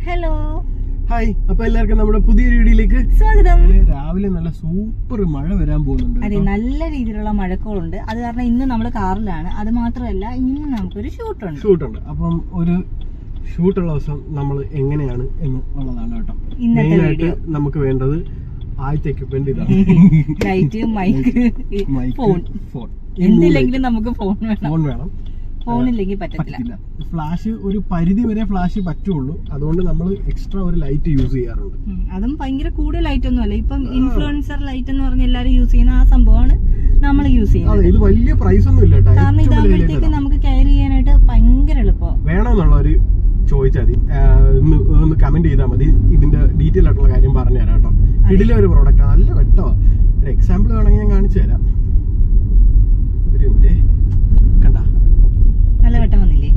Hello hi, അപ്പൊ എല്ലാവർക്കും നമ്മുടെ പുതിയൊരു വീഡിയോയിലേക്ക് സ്വാഗതം. രാവിലെ നല്ല സൂപ്പർ മഴ വരാൻ പോകുന്നുണ്ട്. അതെ, നല്ല രീതിയിലുള്ള മഴക്കോളുണ്ട്. അത് കാരണം ഇന്ന് നമ്മൾ കാറിലാണ്. അത് മാത്രമല്ല, ഇന്ന് നമുക്കൊരു ഷൂട്ടുണ്ട്. അപ്പം ഒരു ഷൂട്ടുള്ള ദിവസം നമ്മൾ എങ്ങനെയാണ് എന്ന് ഉള്ളതാണ് കേട്ടോ. ഇന്നത്തെ വീഡിയോ നമുക്ക് വേണ്ടത് ആദ്യത്തെ എക്യുപ്മെന്റ് ഇതാണ്. Light, mic, phone. എന്തില്ലെങ്കിലും നമുക്ക് ഫോൺ വേണം. ഫോണില്ലെങ്കിൽ പറ്റത്തില്ല. ഫ്ലാഷ് ഒരു പരിധി വരെ ഫ്ലാഷ് പറ്റുള്ളൂ. അതുകൊണ്ട് നമ്മൾ എക്സ്ട്രാ ഒരു ലൈറ്റ് യൂസ് ചെയ്യാറുണ്ട്. അതും ഭയങ്കര കൂടുതൽ ലൈറ്റ് ഒന്നും അല്ല. ഇപ്പം ഇൻഫ്ലുവൻസർ ലൈറ്റ് എന്ന് പറഞ്ഞ എല്ലാവരും യൂസ് ചെയ്യുന്ന ആ സംഭവമാണ് നമ്മൾ യൂസ് ചെയ്യുന്നത്. ഇത് വലിയ പ്രൈസ് ഒന്നും ഇല്ല, കാരണം ഇതാകുമ്പോഴത്തേക്ക് നമുക്ക് ക്യാരി ചെയ്യാനായിട്ട് ഭയങ്കര എളുപ്പമാണ്. വേണമെന്നുള്ളവര് ചോദിച്ചാൽ മതി, ഒന്ന് കമന്റ് ചെയ്താൽ മതി. ഇതിന്റെ ഡീറ്റെയിൽ ആയിട്ടുള്ള കാര്യം പറഞ്ഞു തരാം കേട്ടോ. ഇതിലെ ഒരു പ്രോഡക്റ്റ് നല്ല വെട്ടോ. ഒരു എക്സാമ്പിൾ വേണമെങ്കിൽ ഞാൻ കാണിച്ചു തരാം. ഒരു മിനിറ്റ്, കണ്ടാ നല്ല വെട്ടം വന്നില്ലേ?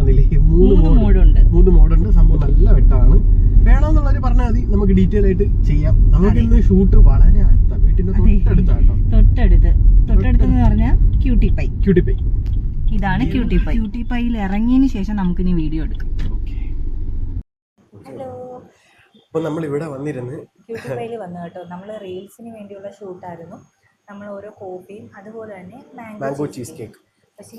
മൂന്ന് മോഡുണ്ട്. സംഭവം നല്ല വെട്ടമാണ്. വേണമെന്നുള്ളവര് പറഞ്ഞാൽ മതി, നമുക്ക് ഡീറ്റെയിൽ ആയിട്ട് ചെയ്യാം. നമുക്ക് ഇന്ന് ഷൂട്ട് വളരെ അടുത്ത വീട്ടിന്റെ തൊട്ടടുത്താട്ടോ. തൊട്ടടുത്തെന്ന് പറഞ്ഞാൽ ക്യൂട്ടി പൈ. ഇതാണ് ക്യൂട്ടി പൈയിൽ ഇറങ്ങിയതിന് ശേഷം നമുക്കിനി വീഡിയോ എടുക്കാം. ഹലോ, അപ്പൊ നമ്മൾ ഇവിടെ വന്നിരുന്ന് ക്യൂട്ടി പൈയിൽ വന്നു കേട്ടോ. നമ്മൾ റീൽസിന് വേണ്ടിയുള്ള ഷൂട്ടായിരുന്നു. നമ്മൾ ഓരോ കോഫിയും അതുപോലെ തന്നെ മാംഗോ ചീസ് കേക്ക്. പക്ഷേ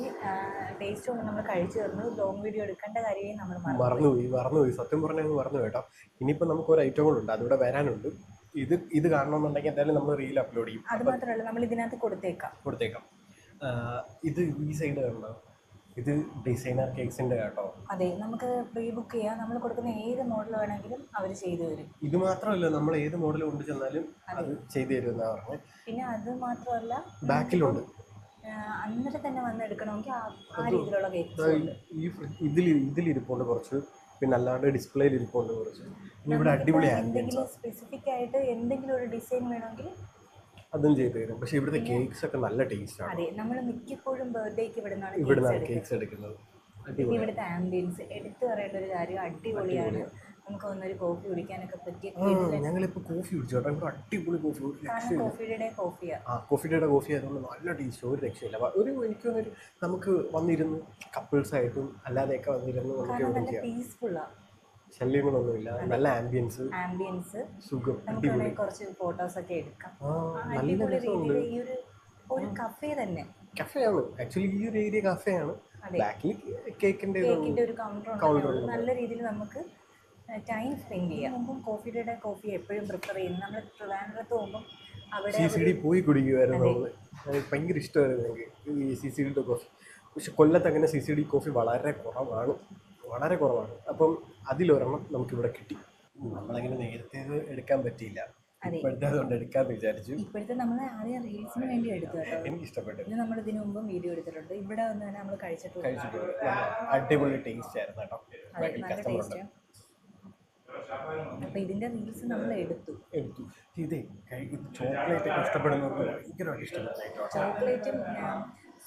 ടേസ്റ്റ് ഒന്നും നമ്മൾ കഴിച്ചു തന്നു. ലോങ് വീഡിയോ എടുക്കേണ്ട കാര്യമേ നമ്മൾ മറന്നുപോയി. സത്യം പറഞ്ഞാൽ മറന്നു കേട്ടോ. ഇനിയിപ്പോൾ നമുക്ക് ഒരു ഐറ്റം കൂടെ ഉണ്ട്, അതിവിടെ വരാനുണ്ട്. ഇത് കാണണമെന്നുണ്ടെങ്കിൽ എന്തായാലും നമ്മൾ റീൽ അപ്ലോഡ് ചെയ്യും. അത് മാത്രമല്ല, നമ്മൾ ഇതിനകത്ത് കൊടുത്തേക്കാം. ഇത് ഈ സൈഡ് കണ്ടോ, ഇത് ഡിസൈനർ കേക്ക്സിന്റെ കേട്ടോ. അതെ, നമുക്ക് പ്രീ ബുക്ക് ചെയ്യാം. നമ്മൾ കൊടുക്കുന്ന ഏത് മോഡൽ വേണമെങ്കിലും അവർ ചെയ്തു തരും. ഇത് മാത്രമല്ല, നമ്മൾ ഏത് മോഡൽ കൊണ്ട് ചെന്നാലും അത് ചെയ്തു തരും എന്നാ പറഞ്ഞത്. പിന്നെ അത് മാത്രമല്ല, ബാക്കിലുണ്ട്. അന്നേരം തന്നെ വന്ന് എടുക്കണമെങ്കിൽ ആ രീതിയിലുള്ള കേക്ക് ഇതിലിരിപ്പുണ്ട് കുറച്ച്, പിന്നെ അല്ലാണ്ട് ഡിസ്പ്ലേയിൽ ഇരിപ്പുണ്ട് കുറച്ച്. പിന്നെ ഇവിടെ അടിപൊളിയാണ്. എന്തെങ്കിലും സ്പെസിഫിക് ആയിട്ട് എന്തെങ്കിലും ഒരു ഡിസൈൻ വേണമെങ്കിൽ അതും ചെയ്തു തരും. പക്ഷെ ഇവിടുത്തെ കേക്ക്സ് ഒക്കെ നല്ല ടേസ്റ്റ് ആണ്. അതെ, നമ്മൾ മിക്കപ്പോഴും ബർത്ത്ഡേക്ക് ഇവിടുന്നാണ് കേക്ക്സ് എടുക്കുന്നത്. ഇവിടുത്തെ ആംബിയൻസ് എടുത്തു പറയേണ്ട ഒരു കാര്യം, അടിപൊളിയാണ്. നമുക്ക് വന്നൊരു കോഫി കുടിക്കാനൊക്കെ പറ്റിയ. ഞങ്ങളിപ്പോൾ കോഫി കുടിച്ചു കേട്ടോ. ഇവിടെ അടിപൊളി കോഫി. കോഫിയുടെ കോഫി ആയതുകൊണ്ട് നല്ല ടേസ്റ്റ്, ഒരു രക്ഷയില്ല. എനിക്ക് തോന്നുന്നു നമുക്ക് വന്നിരുന്ന് കപ്പിൾസ് ആയിട്ടും അല്ലാതെയൊക്കെ വന്നിരുന്ന് നമുക്ക് ഇവിടെ പീസ്ഫുള്ളാണ്. ശല്യങ്ങളൊന്നുമില്ല, നല്ല ആംബിയൻസ്, സുഖം, നമുക്ക് കുറച്ച് ഫോട്ടോസ് ഒക്കെ എടുക്കാം. അടിപൊളി രീതിയിൽ ഈ ഒരു കഫേ തന്നെ. കഫേയാണ് ആക്ച്വലി, ഈ ഒരു ഏരിയ കഫേയാണ്. ബാക്കിൽ കേക്കിന്റെ ഒരു കൗണ്ടർ. നല്ല രീതിയിൽ നമുക്ക് ടൈം സ്പെൻഡ് ചെയ്യാം. മുമ്പും കോഫി എപ്പോഴും പ്രിഫർ ചെയ്യുന്നു. നമ്മൾ ട്രിവാൻഡ്രത്ത് പോകുമ്പോൾ അവിടെ CCD പോയി കുടിക്കുമായിരുന്നു. ഭയങ്കര ഇഷ്ടമായിരുന്നു എനിക്ക് ഈ CCD കോഫി. പക്ഷെ കൊല്ലത്ത് അങ്ങനെ CCD കോഫി വളരെ കുറവാണ്. അപ്പം അതിലൊരെണ്ണം നമുക്കിവിടെ കിട്ടി. നമ്മളങ്ങനെ നേരത്തെ എടുക്കാൻ പറ്റിയില്ല, ഇപ്പോഴത്തെ അതുകൊണ്ട് എടുക്കാമെന്ന് വിചാരിച്ചു. ഇപ്പോഴത്തെ നമ്മൾ ആദ്യം റീൽസിന് വേണ്ടി എടുത്തു കേട്ടോ. എനിക്ക് ഇഷ്ടപ്പെട്ടു. ഇത് നമ്മൾ ഇതിനു മുമ്പും വീഡിയോ എടുത്തിട്ടുണ്ട്. ഇവിടെ വന്ന് തന്നെ നമ്മൾ കഴിച്ചിട്ടുണ്ട്. അടിപൊളി ടേസ്റ്റ് ആയിരുന്നു കേട്ടോ. നല്ല ടേസ്റ്റ്. അപ്പൊ ഇതിന്റെ റീൽസ് നമ്മൾ എടുത്തു. ഇതേ ചോക്ലേറ്റ് ഒക്കെ ഇഷ്ടപ്പെടുന്നവർക്ക് ഭയങ്കരമായിട്ട് ഇഷ്ടപ്പെടുന്നു. ചോക്ലേറ്റും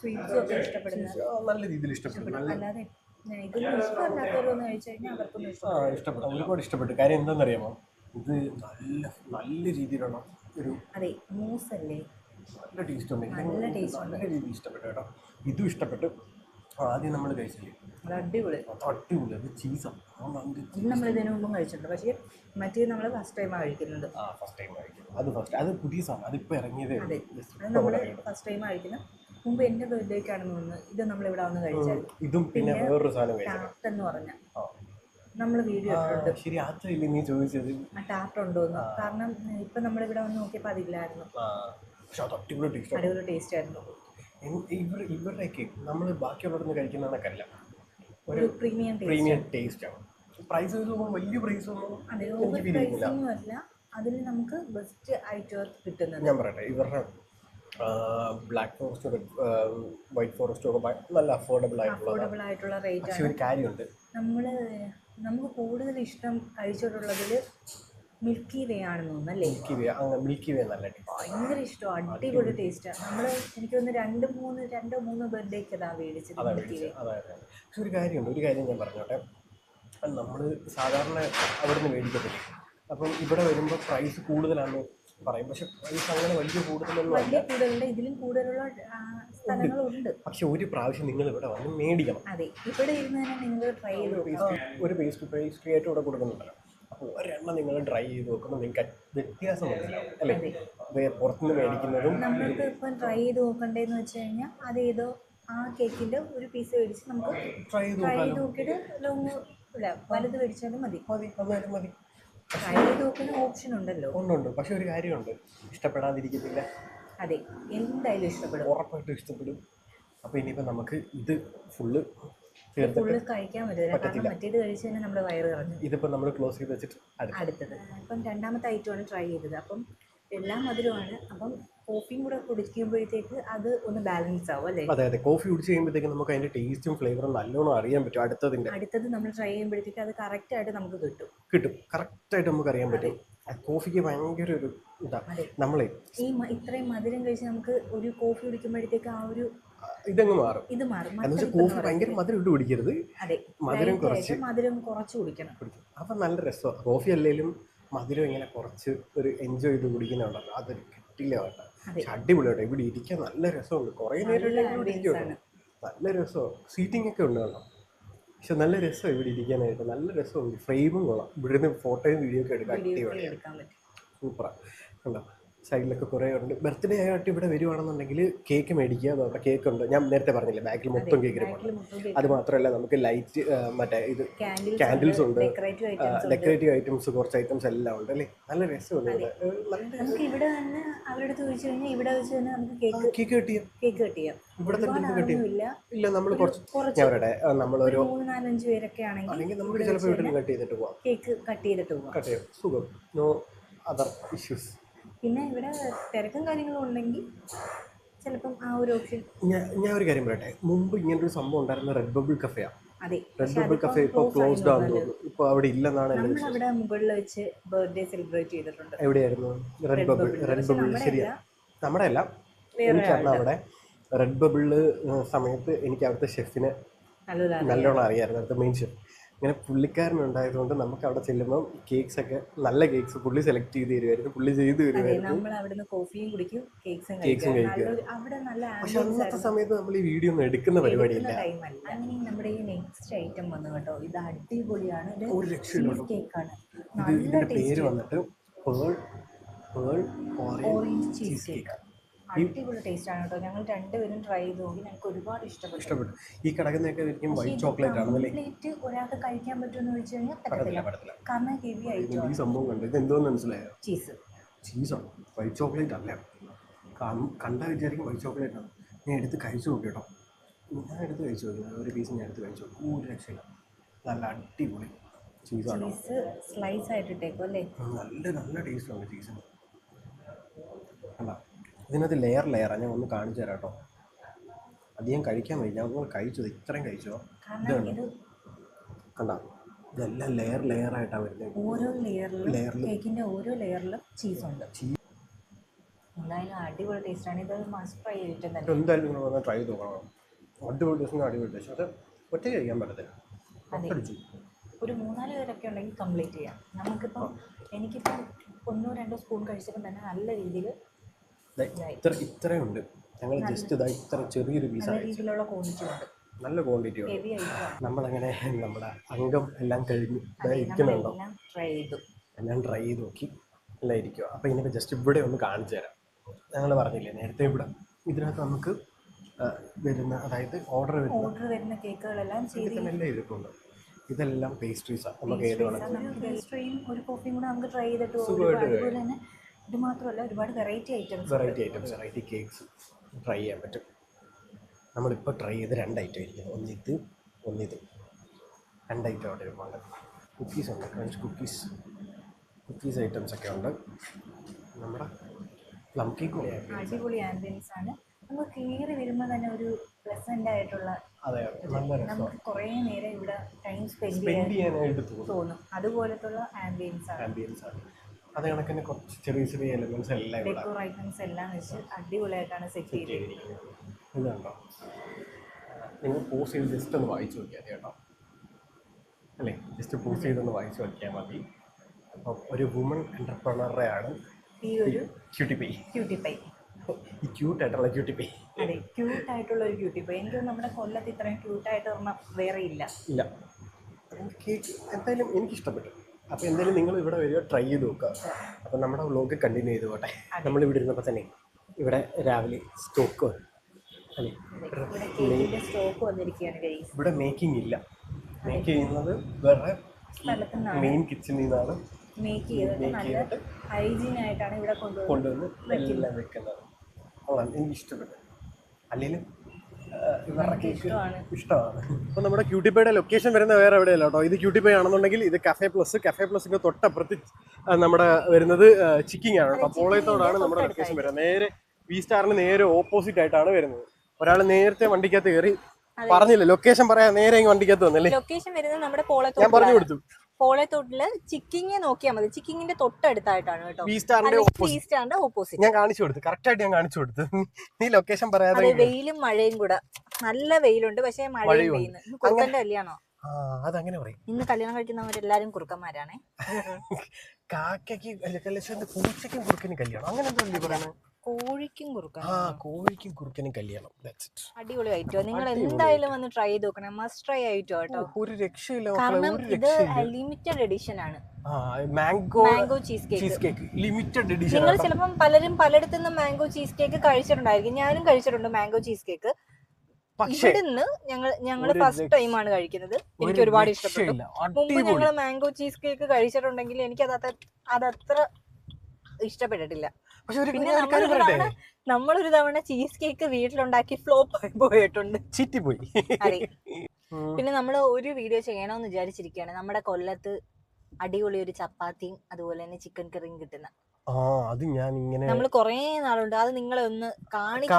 സ്വീറ്റ്സും ഒക്കെ ഇഷ്ടപ്പെടുന്ന നല്ല രീതിയിൽ ഇഷ്ടപ്പെടുന്നു. അല്ലാതെ ഇതൊന്നും ഇഷ്ടമല്ലാത്തവരൊന്ന് കഴിച്ചു കഴിഞ്ഞാൽ അവർക്കൊന്നും ഇഷ്ടപ്പെട്ടു. ഒരുപാട് ഇഷ്ടപ്പെട്ടു. കാര്യം എന്താണെന്നറിയാമോ, ഇത് നല്ല രീതിയിലുള്ള ഒരു മൂസ് അല്ലേ, നല്ല ടേസ്റ്റ് ഉണ്ട്. നല്ല രീതിയിൽ ഇഷ്ടപ്പെട്ടു കേട്ടോ. ഇതും ഇഷ്ടപ്പെട്ടു. ആദ്യം നമ്മൾ കഴിച്ചില്ലേ, അടിപൊളി. അത് ചീസാണ്. ഇത് നമ്മൾ ഇതിനു മുമ്പും കഴിച്ചിട്ടുണ്ട്. പക്ഷേ മറ്റേ നമ്മൾ ഫസ്റ്റ് ടൈമാണ് കഴിക്കുന്നത്. അത് പുതിയ സാധനം, അതിപ്പോൾ ഇറങ്ങിയതേ. അതെ, അത് നമ്മൾ ഫസ്റ്റ് ടൈമാണ് കഴിക്കുന്നത്. മുമ്പ് എൻ്റെ ബർത്ത്ഡേക്കാണെന്ന് തോന്നുന്നു ഇത് നമ്മളിവിടെ വന്ന് കഴിച്ചത്. ഇതും പിന്നെ വേറൊരു സാധനം ടാർട്ട് എന്ന് പറഞ്ഞാൽ നമ്മൾ വീഡിയോ ഇട്ടിട്ടുണ്ട്. ശരി, അതല്ലേ നീ ചോദിച്ചത്, ആ ടാർട്ട് ഉണ്ടോന്ന്. കാരണം ഇപ്പം നമ്മളിവിടെ വന്ന് നോക്കിയപ്പോൾ അതില്ലായിരുന്നു. അടിപൊളി ടേസ്റ്റ് ആയിരുന്നു. ഇവരുടെയൊക്കെ നമ്മൾ ബാക്കിയുള്ളവരൊന്നും കഴിക്കുന്ന കണക്കല്ല, ഒരു പ്രീമിയം ടേസ്റ്റ് ആണ്. പ്രൈസ് വലിയ പ്രൈസ് ഒന്നും അല്ല, അതിൽ നമുക്ക് ബെസ്റ്റ് ആയിട്ട് കിട്ടുന്നത്. ഞാൻ പറയട്ടെ, ഇവരുടെ ബ്ലാക്ക് ഫോറസ്റ്റ് വൈറ്റ് ഫോറസ്റ്റും ഒക്കെ നല്ല അഫോർഡബിൾ ആയിട്ടുള്ള റേറ്റ്. പക്ഷേ ഒരു കാര്യമുണ്ട്, നമുക്ക് കൂടുതൽ ഇഷ്ടം കഴിച്ചിട്ടുള്ളതിൽ മിൽക്കി വേ ആണെന്ന് തോന്നുന്നു അല്ലേ? മിൽക്കി വേ നല്ല ഭയങ്കര ഇഷ്ടമാണ്, അടിപൊളി ടേസ്റ്റാണ്. നമ്മൾ എനിക്കൊന്ന് രണ്ടോ മൂന്നോ ബർത്ത്ഡേക്ക് അതാ മേടിച്ചത് മിൽക്കി വേ. പക്ഷെ ഒരു കാര്യം ഞാൻ പറഞ്ഞോട്ടെ, നമ്മൾ സാധാരണ അവിടെ നിന്ന് മേടിക്കത്തില്ല. അപ്പം ഇവിടെ വരുമ്പോൾ പ്രൈസ് കൂടുതലാണെന്ന് പറയും. പക്ഷെ പ്രൈസ് അങ്ങനെ വലിയ കൂടുതലുണ്ട്, ഇതിലും കൂടുതലുള്ള സ്ഥലങ്ങളുണ്ട്. പക്ഷെ ഒരു പ്രാവശ്യം നിങ്ങൾ ഇവിടെ വന്ന് മേടിക്കണം. അതെ, ഇവിടെ ഇരുന്ന് തന്നെ നിങ്ങൾ ട്രൈ ചെയ്ത് ഒരു പേസ്ട്രി ആയിട്ട് ഇവിടെ കൊടുക്കുന്നുണ്ടല്ലോ. അപ്പോൾ ഒരെണ്ണം നിങ്ങൾ ട്രൈ ചെയ്ത് നോക്കുമ്പോൾ നിങ്ങൾക്ക് വ്യത്യാസം മനസ്സിലാവും അല്ലേ? അതെ. പുറത്തുനിന്ന് മേടിക്കുന്നതും നമ്മൾക്ക് ഇപ്പം ട്രൈ ചെയ്ത് നോക്കണ്ടേന്ന് വെച്ച് കഴിഞ്ഞാൽ അതേതോ ആ കേക്കിൻ്റെ ഒരു പീസ് മേടിച്ച് നമുക്ക് ട്രൈ ചെയ്ത് ട്രൈ ചെയ്ത് നോക്കാനും നോക്കിയിട്ട് ലോങ് ഇല്ല വലുത് മേടിച്ചാലും മതി. മതി, എന്നാലും മതി. ട്രൈ ചെയ്ത് നോക്കുന്ന ഓപ്ഷൻ ഉണ്ടല്ലോ. ഉണ്ട്. പക്ഷെ ഒരു കാര്യമുണ്ട്, ഇഷ്ടപ്പെടാതിരിക്കത്തില്ല. അതെ, എന്തായാലും ഇഷ്ടപ്പെടും, ഉറപ്പായിട്ടും ഇഷ്ടപ്പെടും. അപ്പോൾ ഇനിയിപ്പോൾ നമുക്ക് ഇത് ഫുള്ള് ഫുള്ള് കഴിക്കാൻ പറ്റില്ല, കാരണം മറ്റേത് കഴിച്ച് തന്നെ നമ്മുടെ വയറ് നിറഞ്ഞു. ഇതിപ്പോൾ നമ്മൾ ക്ലോസ് ചെയ്ത് വെച്ചിട്ട് അടുത്തത് ഇപ്പം രണ്ടാമത്തെ ഐറ്റമാണ് ട്രൈ ചെയ്തത്. അപ്പം എല്ലാം മധുരമാണ്. അപ്പം കോഫിയും കൂടെ കുടിക്കുമ്പോഴത്തേക്ക് അത് ഒന്ന് ബാലൻസ് ആവും അല്ലേ? അതെ. കോഫി കുടിച്ച് കഴിയുമ്പോഴത്തേക്ക് നമുക്ക് അതിൻ്റെ ടേസ്റ്റും ഫ്ലേവറും നല്ലോണം അറിയാൻ പറ്റും. അടുത്തത് നമ്മൾ ട്രൈ ചെയ്യുമ്പോഴത്തേക്ക് അത് കറക്റ്റായിട്ട് നമുക്ക് കിട്ടും. കറക്റ്റായിട്ട് നമുക്ക് അറിയാൻ പറ്റും. കോഫിക്ക് ഭയങ്കര ഒരു ഇതാണ്. നമ്മളെ ഇത്രയും മധുരം കഴിച്ച് നമുക്ക് ഒരു കോഫി കുടിക്കുമ്പോഴത്തേക്ക് ആ ഒരു ഇതങ്ങ് മാറും. ഇത് മാറും. എന്നുവെച്ചാൽ കോഫി ഭയങ്കര മധുരം ഇട്ട് കുടിക്കരുത്. അതെ, മധുരം കുറച്ച് കുടിക്കണം. അപ്പം നല്ല രസമാണ്. കോഫി അല്ലെങ്കിലും മധുരം ഇങ്ങനെ കുറച്ച് ഒരു എൻജോയ് ചെയ്ത് കുടിക്കുന്നുണ്ടല്ലോ, അതൊരു കിട്ടില്ല കേട്ടോ. അടിപൊളി കേട്ടോ. ഇവിടെ ഇരിക്കാൻ നല്ല രസമുണ്ട്. കുറേ നേരം ഇരിക്കും. നല്ല രസമാണ്. സീറ്റിംഗ് ഒക്കെ ഉണ്ട് കേട്ടോ. പക്ഷെ നല്ല രസമാണ് ഇവിടെ ഇരിക്കാനായിട്ട്. നല്ല രസമുണ്ട്. ഫ്രെയിമും കൊള്ളാം. ഇവിടെ നിന്ന് ഫോട്ടോയും വീഡിയോ ഒക്കെ എടുക്കാൻ അടിപൊളിയാണ്. സൂപ്പറാണ് കണ്ടോ. സൈഡിലൊക്കെ കുറേ ഉണ്ട്. ബർത്ത്ഡേ ആയിട്ട് ഇവിടെ വരുവാണെന്നുണ്ടെങ്കിൽ കേക്ക് മേടിക്കുക. അവിടെ കേക്ക് ഉണ്ട്, ഞാൻ നേരത്തെ പറഞ്ഞില്ലേ, ബാക്കിൽ മൊത്തം കേക്ക് ഇരിപ്പുണ്ട്. അത് മാത്രമല്ല നമുക്ക് ലൈറ്റ് മറ്റേ ഇത് കാൻഡിൽസ് ഉണ്ട്, ഡെക്കറേറ്റീവ് ഐറ്റംസ്, കുറച്ച് ഐറ്റംസ് എല്ലാം ഉണ്ട് അല്ലേ. നല്ല രസമുണ്ട് ഇവിടെ. ഇവിടെ തന്നെ അവരുടെ ചോദിച്ചു കഴിഞ്ഞാൽ ഇവിടെ വെച്ച് തന്നെ നമുക്ക് കേക്ക് കട്ട് ചെയ്യാം. ഇവിടെ തന്നെ ഇല്ല, നമ്മൾ കുറച്ച് അവരുടെ നമ്മളൊരു 3-4-5 പേരൊക്കെ ആണെങ്കിൽ നമുക്ക് ചിലപ്പോൾ വീട്ടിൽ കട്ട് ചെയ്തിട്ട് പോവാം. കേക്ക് കട്ട് ചെയ്തിട്ട് പോവാം. സുഖം. No other issues. പിന്നെ ഇവിടെ തിരക്കും കാര്യങ്ങളും ഉണ്ടെങ്കിൽ ചിലപ്പം ആ ഒരു ഓപ്ഷൻ. ഞാൻ ഒരു കാര്യം പറയട്ടെ, മുമ്പ് ഇങ്ങനൊരു സംഭവം ഉണ്ടായിരുന്ന റെഡ് ബബിൾ കഫേയാണ്. അതെ, റെഡ് ബബിൾ കഫേ ഇപ്പോൾ ക്ലോസ്ഡ് ആണെന്ന് തോന്നുന്നു. ഇപ്പോൾ അവിടെ ഇല്ലെന്നാണ് അവിടെ മുകളിൽ വെച്ച് ബർത്ത്ഡേ സെലിബ്രേറ്റ് ചെയ്തിട്ടുണ്ട്. എവിടെയായിരുന്നു? റെഡ് ബബിൾ ശരിയാ, നമ്മുടെ അല്ല. എനിക്കറിയാം അവിടെ റെഡ് ബബിള് സമയത്ത് എനിക്ക് അവിടുത്തെ ഷെഫിനെ നല്ലോണം അറിയാമായിരുന്നു, അവിടുത്തെ മെയിൻ ഷെഫ്. ഇങ്ങനെ പുള്ളിക്കാരനുണ്ടായതുകൊണ്ട് നമുക്ക് അവിടെ ചെല്ലുമ്പോൾ കേക്ക്സ് ഒക്കെ നല്ല കേക്ക്സ് പുള്ളി സെലക്ട് ചെയ്ത് തരുമായിരുന്നു, പുള്ളി ചെയ്ത് തരുമായിരുന്നു. കോഫിയും കുടിക്കും, കേക്ക്സും കഴിക്കും. പക്ഷെ അന്നത്തെ സമയത്ത് നമ്മൾ ഈ വീഡിയോ ഒന്നും എടുക്കുന്ന പരിപാടിയില്ല. അങ്ങനെ നമ്മുടെ ഈ നെക്സ്റ്റ് ഐറ്റം വന്നു കേട്ടോ. ഇത് അടിപൊളിയാണ്. ഒരു രക്ഷയില്ല. കേക്കാണ്. ഇതിന്റെ പേര് വന്നിട്ട് ഓറഞ്ച് ചീസ് കേക്ക്. അടിപൊളി ടേസ്റ്റ് ആണ് കേട്ടോ. ഞങ്ങൾ രണ്ടുപേരും ട്രൈ ചെയ്ത് നോക്കി, ഞങ്ങൾക്ക് ഒരുപാട് ഇഷ്ടപ്പെട്ടു. ഈ കിടക്കുന്നതൊക്കെ വൈറ്റ് ചോക്ലേറ്റ് ആണല്ലേ. ഒരാൾക്ക് കഴിക്കാൻ പറ്റുമെന്ന് ചോദിച്ചു കഴിഞ്ഞാൽ പറ്റത്തില്ല, കാരണം ഹെവി ആയിട്ട്. ഈ സംഭവം കണ്ടു, ഇത് എന്തോന്ന് മനസ്സിലായോ? ചീസാണ്, വൈറ്റ് ചോക്ലേറ്റ് അല്ല. കണ്ടാൽ വിചാരിക്കും വൈറ്റ് ചോക്ലേറ്റ് ആണ്. ഞാൻ എടുത്ത് കഴിച്ചു നോക്കി കേട്ടോ. ഒരു പീസ് ഞാൻ എടുത്ത് കഴിച്ചു നോക്കി. ഒരു രക്ഷയില്ല, നല്ല അടിപൊളി ചീസാണ്. സ്ലൈസ് ആയിട്ട് ഇട്ടേക്കും അല്ലേ. നല്ല ടേസ്റ്റാണ് ചീസിന്. അല്ല, ഇതിനകത്ത് ലെയറാണ്. ഞാൻ ഒന്ന് കാണിച്ചു തരാം കേട്ടോ. അധികം കഴിക്കാൻ വയ്യ, ഞാൻ ഒന്ന് കഴിച്ചത് ഇത്രയും കഴിച്ചോ. കണ്ട, ഇതെല്ലാം ലെയറായിട്ടാണ് വരുന്നത്. ഓരോ ലെയറിലും കേക്കിൻ്റെ ഓരോ ലെയറിലും ചീസുണ്ട്. എന്തായാലും അടിപൊളി ടേസ്റ്റാണ്. ഇത് മസ്റ്റ് ട്രൈ ചെയ്തിട്ടുണ്ട്. എന്തായാലും നിങ്ങൾ വന്നാൽ ട്രൈ ചെയ്ത് നോക്കണം. അടിപൊളി ടേസ്റ്റ്, അടിപൊളി ടേസ്റ്റ്. അത് ഒറ്റ കഴിക്കാൻ പറ്റത്തില്ല. ഒരു 3-4 പേരൊക്കെ ഉണ്ടെങ്കിൽ കംപ്ലീറ്റ് ചെയ്യാം. എനിക്കിപ്പം 1-2 സ്പൂൺ കഴിച്ചപ്പോൾ തന്നെ നല്ല രീതിയിൽ ഇത്രയുണ്ട്. ഞങ്ങൾ ജസ്റ്റ് ഇത്ര ചെറിയൊരു പീസാണ്. നല്ല ക്വാണ്ടിറ്റി ഉണ്ട്. നമ്മളങ്ങനെ നമ്മുടെ അംഗം എല്ലാം കഴിഞ്ഞു ഇരിക്കുന്നുണ്ടോ, എല്ലാം ട്രൈ ചെയ്ത് നോക്കി എല്ലാം ഇരിക്കുക. അപ്പോൾ ഇനിയിപ്പോൾ ജസ്റ്റ് ഇവിടെ ഒന്ന് കാണിച്ചു തരാം. ഞങ്ങൾ പറഞ്ഞില്ലേ നേരത്തെ, ഇവിടെ ഇതിനകത്ത് നമുക്ക് വരുന്ന, അതായത് ഓർഡർ വരുന്ന കേക്കുകളെല്ലാം ഇരിപ്പുണ്ട്. ഇതെല്ലാം പേസ്ട്രീസാണ്. നമുക്ക് ഏത് വേണം പേസ്ട്രിയും ഒരു കോഫിയും കൂടെ നമുക്ക് ട്രൈ ചെയ്തിട്ട് അതുപോലെ തന്നെ ഇത് മാത്രമല്ല ഒരുപാട് വെറൈറ്റി കേക്ക്സ് ട്രൈ ചെയ്യാൻ പറ്റും. നമ്മളിപ്പോൾ ട്രൈ ചെയ്ത് 2 ഐറ്റം ഇരിക്കുന്നു. ഒന്നിത് 2 ഐറ്റം അവിടെ ഒരുപാട്. കുക്കീസ് ഉണ്ട്, ക്രഞ്ച് കുക്കീസ് ഐറ്റംസ് ഒക്കെ ഉണ്ട്. നമ്മുടെ പ്ലം കേക്ക് അടിപൊളി ആംബിയൻസ് ആണ്. നമുക്ക് കയറി വരുമ്പോൾ തന്നെ ഒരു പ്ലസൻ്റ് ആയിട്ടുള്ള, നമുക്ക് കുറേ നേരം ഇവിടെ ടൈം സ്പെൻഡ് ചെയ്യാനായിട്ട് തോന്നും. അതുപോലത്തുള്ള ആംബിയൻസ് ആണ്. അത് കണക്കിന് കുറച്ച് ചെറിയ എലമെന്റ്സ് എല്ലാം ഡെക്കോർ ഐറ്റംസ് എല്ലാം വെച്ച് അടിപൊളിയായിട്ടാണ് സെറ്റ് ചെയ്തിരിക്കുന്നത്. ഇത് കണ്ടോ, നിങ്ങൾ പോസ് ചെയ്ത് ജസ്റ്റ് ഒന്ന് വായിച്ചു നോക്കിയാൽ മതി കേട്ടോ. അല്ലേ, ജസ്റ്റ് പോസ് ചെയ്തൊന്ന് വായിച്ചു നോക്കിയാൽ മതി. അപ്പം ഒരു വുമൺ എൻ്റർപ്രണറുടെ ആണ് ഈ ഒരു ക്യൂട്ടി പൈ. ഈ ക്യൂട്ടായിട്ടുള്ള ക്യൂട്ടി പൈ. അതെ, ക്യൂട്ടായിട്ടുള്ള ഒരു ക്യൂട്ടി പൈ. എനിക്ക് നമ്മുടെ കൊല്ലത്ത് ഇത്രയും ക്യൂട്ടായിട്ട് വേറെ ഇല്ല. കേക്ക് എന്തായാലും എനിക്കിഷ്ടപ്പെട്ടു. അപ്പോൾ എന്തായാലും നിങ്ങൾ ഇവിടെ വരിക, ട്രൈ ചെയ്ത് നോക്കുക. അപ്പോൾ നമ്മുടെ വ്ലോഗ് കണ്ടിന്യൂ ചെയ്ത് പോട്ടെ. നമ്മളിവിടെ ഇരുന്നപ്പോൾ തന്നെ ഇവിടെ രാവിലെ സ്റ്റോക്ക് അല്ലേ, ഇവിടെ മേക്കിംഗ് ഇല്ല. മേക്ക് ചെയ്യുന്നത് വേറെ മെയിൻ കിച്ചണിൽ നിന്നാണ് മേക്ക് ചെയ്തിട്ട് ഹൈജീൻ ആയിട്ടാണ് ഇവിടെ കൊണ്ടുവന്ന് എല്ലാം വെക്കുന്നത്. എനിക്ക് ഇഷ്ടപ്പെട്ടു. അല്ലെങ്കിൽ ഇവരുടെ കേക്ക് ഇഷ്ടമാണ്. അപ്പോൾ നമ്മുടെ ക്യൂട്ടിപ്പയുടെ ലൊക്കേഷൻ വരുന്ന വേറെ എവിടെയല്ല കേട്ടോ. ഇത് ക്യൂട്ടിപ്പൈ ആണെന്നുണ്ടെങ്കിൽ ഇത് കഫേ പ്ലസിൻ്റെ തൊട്ടപ്പുറത്ത് നമ്മുടെ വരുന്നത് ചിക്കിങ് ആണ് കേട്ടോ. പോളയത്തോടാണ് നമ്മുടെ ലൊക്കേഷൻ വരുന്നത്. നേരെ വി സ്റ്റാറിന് നേരെ ഓപ്പോസിറ്റ് ആയിട്ടാണ് വരുന്നത്. ഒരാൾ നേരത്തെ വണ്ടിക്കകത്ത് കയറി പറഞ്ഞില്ല ലൊക്കേഷൻ പറയാൻ, നേരെ വണ്ടിക്കകത്ത് വന്നല്ലേ. ലൊക്കേഷൻ വരുന്നത് നമ്മുടെ ഞാൻ പറഞ്ഞു കൊടുത്തു. പോളത്തോട്ടില് ചിക്കിങ് നോക്കിയാൽ മതി. ചിക്കിങ്ങിന്റെ തൊട്ടടുത്തായിട്ടാണ് കേട്ടോ. വി സ്റ്റാറിന്റെ ഓപ്പോസിറ്റ് ഞാൻ കാണിച്ചു കൊടുത്തു. കറക്റ്റ് ആയിട്ട് ഞാൻ കാണിച്ചു കൊടുത്തു. നീ ലൊക്കേഷൻ പറയാതെ. വെയിലും മഴയും കൂടെ, നല്ല വെയിലുണ്ട് പക്ഷേ മഴയും പെയ്യുന്നു. കുറുക്കന്റെ കല്യാണോ? അതങ്ങനെ പറയും. ഇന്ന് കല്യാണം കഴിക്കുന്നവരെല്ലാരും കുറുക്കന്മാരാണേ. പൂച്ചയ്ക്കും കുറുക്കനും കല്യാണം അങ്ങനെ എന്തോ പറയുന്നത്. കോഴിക്കും കുറുക്കനും. കോഴിക്കും കുറുക്കനും കല്യാണം. അടിപൊളി ഐറ്റോ. നിങ്ങൾ എന്തായാലും വന്ന് ട്രൈ ചെയ്ത് നോക്കണം. മസ്റ്റ് ട്രൈ ഐറ്റോ കേട്ടോ. ഒരു രക്ഷയില്ല. കാരണം ഇത് ലിമിറ്റഡ് എഡിഷൻ ആണ്. Mango cheese cake limited edition. നിങ്ങൾ ചിലപ്പം പലരും പലയിടത്തുനിന്നും മാംഗോ ചീസ് കേക്ക് കഴിച്ചിട്ടുണ്ടായിരിക്കും. ഞാനും കഴിച്ചിട്ടുണ്ട് മാംഗോ ചീസ് കേക്ക്. ഇവിടുന്ന് ഞങ്ങൾ ഫസ്റ്റ് ടൈമാണ് കഴിക്കുന്നത്. എനിക്ക് ഒരുപാട് ഇഷ്ടപ്പെട്ടു. മുമ്പ് ഞങ്ങൾ മാംഗോ ചീസ് കേക്ക് കഴിച്ചിട്ടുണ്ടെങ്കിൽ എനിക്ക് അതത്ര ഇഷ്ടപ്പെട്ടിട്ടില്ല. പിന്നെ നമ്മളൊരു തവണ ചീസ് കേക്ക് വീട്ടിലുണ്ടാക്കി ഫ്ലോപ്പ് ആയി പോയിട്ടുണ്ട്. അതെ. പിന്നെ നമ്മൾ ഒരു വീഡിയോ ചെയ്യണമെന്ന് വിചാരിച്ചിരിക്കുകയാണ്. നമ്മുടെ കൊല്ലത്ത് അടിപൊളി ഒരു ചപ്പാത്തിയും അതുപോലെ തന്നെ ചിക്കൻ കറിയും കിട്ടുന്ന. നമ്മൾ കൊറേ നാളുണ്ട് അത് നിങ്ങളെ ഒന്ന് കാണിച്ചു.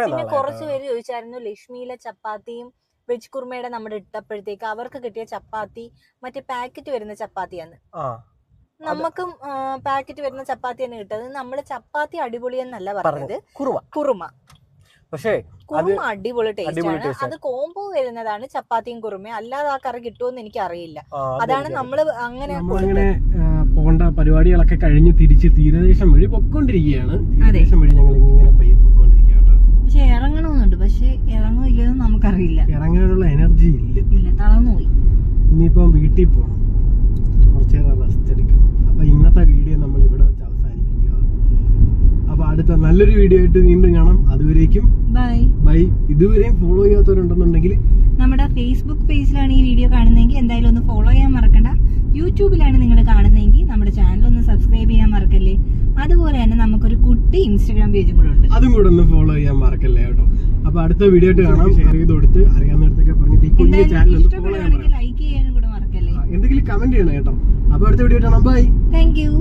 പിന്നെ കുറച്ചു പേര് ചോദിച്ചായിരുന്നു ലക്ഷ്മിയിലെ ചപ്പാത്തിയും വെജ് കുർമയുടെ നമ്മുടെ ഇട്ടപ്പോഴത്തേക്ക് അവർക്ക് കിട്ടിയ ചപ്പാത്തി മറ്റേ പാക്കറ്റ് വരുന്ന ചപ്പാത്തിയാണ്. നമുക്കും പാക്കറ്റ് വരുന്ന ചപ്പാത്തി തന്നെ കിട്ടുന്നത്. നമ്മള് ചപ്പാത്തി അടിപൊളി എന്നല്ല പറഞ്ഞത്, കുറുമ. പക്ഷേ കുറുമ അടിപൊളി ടേസ്റ്റ് ആണ്. അത് കോംബോ വരുന്നതാണ് ചപ്പാത്തിയും കുറുമയും. അല്ലാതെ ആ കറി കിട്ടുമെന്ന് എനിക്ക് അറിയില്ല. അതാണ് നമ്മള് അങ്ങനെ പോകേണ്ട പരിപാടികളൊക്കെ കഴിഞ്ഞ് തിരിച്ച് തീരദേശം വഴി പൊക്കോണ്ടിരിക്കുകയാണ്. തീരദേശം വഴി ഞങ്ങൾ ഇങ്ങനെ പയ്യെ പൊക്കോണ്ടിരിക്കുകയാണ്. പക്ഷെ ഇറങ്ങണമെന്നുണ്ട്. പക്ഷെ ഇറങ്ങോ ഇല്ലെന്ന് നമുക്കറിയില്ല. ഇറങ്ങാനുള്ള എനർജി ഇല്ല, തളർന്നുപോയി. ഇനിയിപ്പം വീട്ടിൽ പോകണം, കുറച്ചേരം റെസ്റ്റ് എടുക്കണം. അപ്പൊ ഇന്നത്തെ വീഡിയോ നമ്മൾ ഇവിടെ വെച്ച് അവസാനിപ്പിക്കുക. അപ്പൊ അടുത്ത നല്ലൊരു വീഡിയോ ആയിട്ട് വീണ്ടും കാണാം. അതുവരേക്കും ബൈ. ഇതുവരെയും ഫോളോ ചെയ്യാത്തവരുണ്ടെന്നുണ്ടെങ്കിൽ നമ്മുടെ ഫേസ്ബുക്ക് പേജിലാണ് ഈ വീഡിയോ കാണുന്നതെങ്കിൽ എന്തായാലും ഒന്ന് ഫോളോ ചെയ്യാൻ മറക്കണ്ട. യൂട്യൂബിലാണ് നിങ്ങൾ കാണുന്നതെങ്കിൽ നമ്മുടെ ചാനൽ ഒന്ന് സബ്സ്ക്രൈബ് ചെയ്യാൻ മറക്കല്ലേ. അതുപോലെ തന്നെ നമുക്കൊരു കുട്ടി ഇൻസ്റ്റാഗ്രാം പേജും കൂടെ ഉണ്ട്, അതും കൂടെ ഒന്ന് ഫോളോ ചെയ്യാൻ മറക്കല്ലേ കേട്ടോ. അപ്പൊ അടുത്ത വീഡിയോ ആയിട്ട് കാണാം. ഷെയർ ചെയ്ത് കൊടുത്ത് അറിയാവുന്നിടത്തൊക്കെ പറഞ്ഞിട്ട് ഈ കുഞ്ഞു ചാനൽ ഒന്ന് ഫോളോ ചെയ്യാൻ, ലൈക്ക് ചെയ്യാനും കൂടെ മറക്കല്ലേ. എന്തെങ്കിലും കമന്റ് ചെയ്യണം കേട്ടോ. അപ്പൊ അടുത്ത വീഡിയോ കാണാം. ബൈ. Thank you.